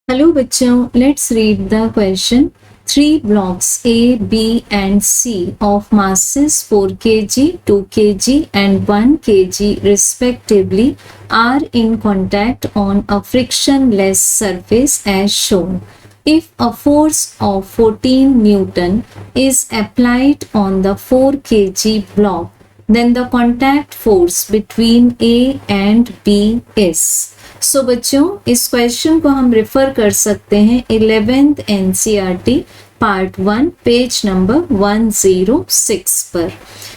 Hello बच्चों, let's read the question. Three blocks A, B and C of masses 4 kg, 2 kg and 1 kg respectively are in contact on a frictionless surface as shown. If a force of 14 Newton is applied on the 4 kg block, then the contact force between A and B is. सो बच्चों, इस question को हम refer कर सकते हैं 11th NCERT part 1 page number 106 पर.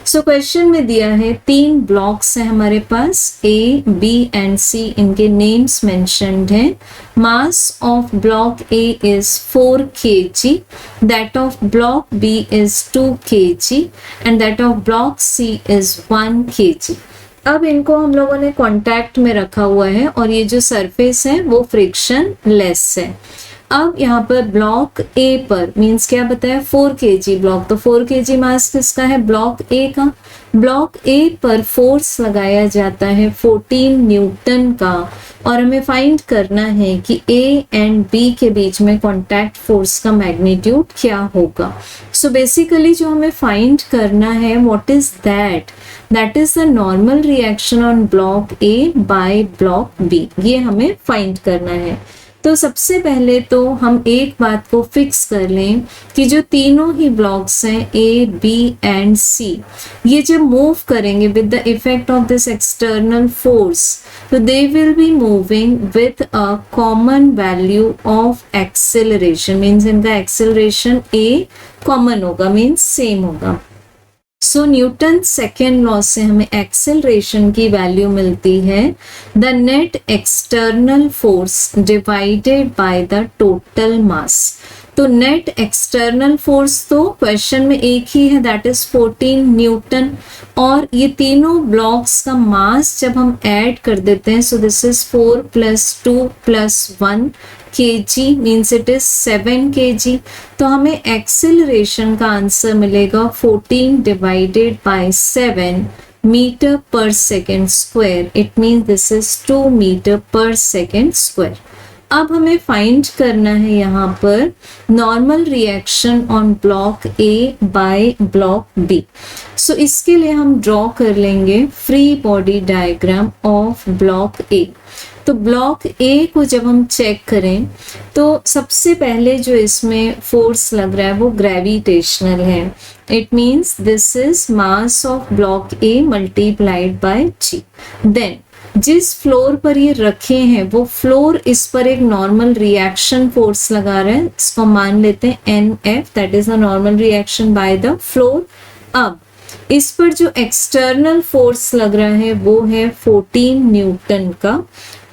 So question में दिया है 3 ब्लॉक्स हैं हमारे पास, A, B एंड C. इनके नेम्स मेंशन्ड हैं. मास of block A is 4 kg, that of block B is 2 kg and that of block C is 1 kg. अब इनको हम लोगों ने कांटेक्ट में रखा हुआ है और ये जो सरफेस है वो फ्रिक्शन लेस है. अब यहाँ पर ब्लॉक ए पर मींस क्या बताया, 4 kg ब्लॉक, तो 4 kg मास किसका है, ब्लॉक ए का. ब्लॉक ए पर फोर्स लगाया जाता है 14 न्यूटन का और हमें फाइंड करना है कि ए एंड बी के बीच में कांटेक्ट फोर्स का मैग्नीट्यूड क्या होगा. सो बेसिकली जो हमें फाइंड करना है, what is that, that is the normal reaction on block A by block B. ये हमें फाइंड करना है. तो सबसे पहले तो हम एक बात को फिक्स कर लें कि जो तीनों ही ब्लॉक्स हैं ए, बी एंड सी, ये जब मूव करेंगे with the effect of this external force, तो they will be moving with a common value of acceleration. Means इनका एक्सेलरेशन ए कॉमन होगा, मीन्स सेम होगा. सो न्यूटन सेकेंड लॉ से हमें एक्सेलरेशन की वैल्यू मिलती है the net external force divided by the total mass. तो net external force तो क्वेश्चन में एक ही है, दैट इज 14 न्यूटन. और ये तीनों ब्लॉक्स का मास जब हम ऐड कर देते हैं, so this is 4 + 2 + 1 kg, means it is 7 kg. तो हमें एक्सेलरेशन का आंसर मिलेगा 14 divided by 7 metre per second square. It means this is 2 metre per second square. अब हमें फाइंड करना है यहाँ पर normal reaction on block A by block B. So इसके लिए हम ड्रॉ कर लेंगे free body diagram of block A. तो ब्लॉक ए को जब हम चेक करें तो सबसे पहले जो इसमें फोर्स लग रहा है वो ग्रेविटेशनल है. It means this is mass of block A multiplied by G. Then जिस फ्लोर पर ये रखे हैं वो फ्लोर इस पर एक नॉर्मल रिएक्शन फोर्स लगा रहा है, इसको मान लेते हैं NF, that is the normal reaction by the floor. अब इस पर जो एक्सटर्नल फोर्स लग रहा है वो है 14 न्यूटन का.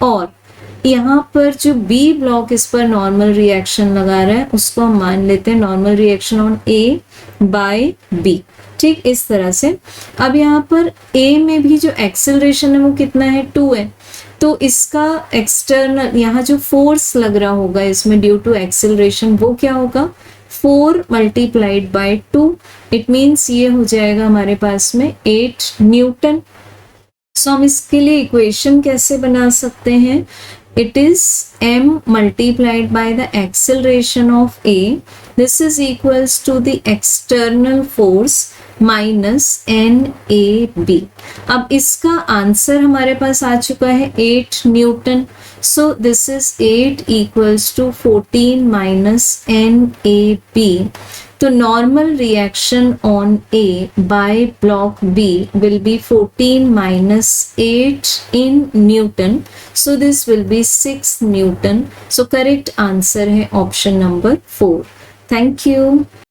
और यहाँ पर जो B ब्लॉक इस पर नॉर्मल रिएक्शन लगा रहा है उसको हम मान लेते हैं normal reaction on A by B. ठीक, इस तरह से. अब यहाँ पर A में भी जो एक्सेलरेशन है वो कितना है, 2 है. तो इसका एक्सटर्नल यहाँ जो फोर्स लग रहा होगा इसमें ड्यू टू एक्सेलरेशन वो क्या होगा, 4 × 2. इट मीन्स ये हो जाएगा हमारे पास में 8 न्यूटन. सो हम इसके लिए इक्वेशन कैसे बना सकते हैं, it is m multiplied by the acceleration of A. This is equals to the external force minus NAB. अब इसका आंसर हमारे पास आ चुका है 8 Newton. So this is 8 equals to 14 minus NAB. तो normal reaction on A by block B will be 14 minus 8 in Newton. So this will be 6 Newton. So correct answer है option number 4. Thank you.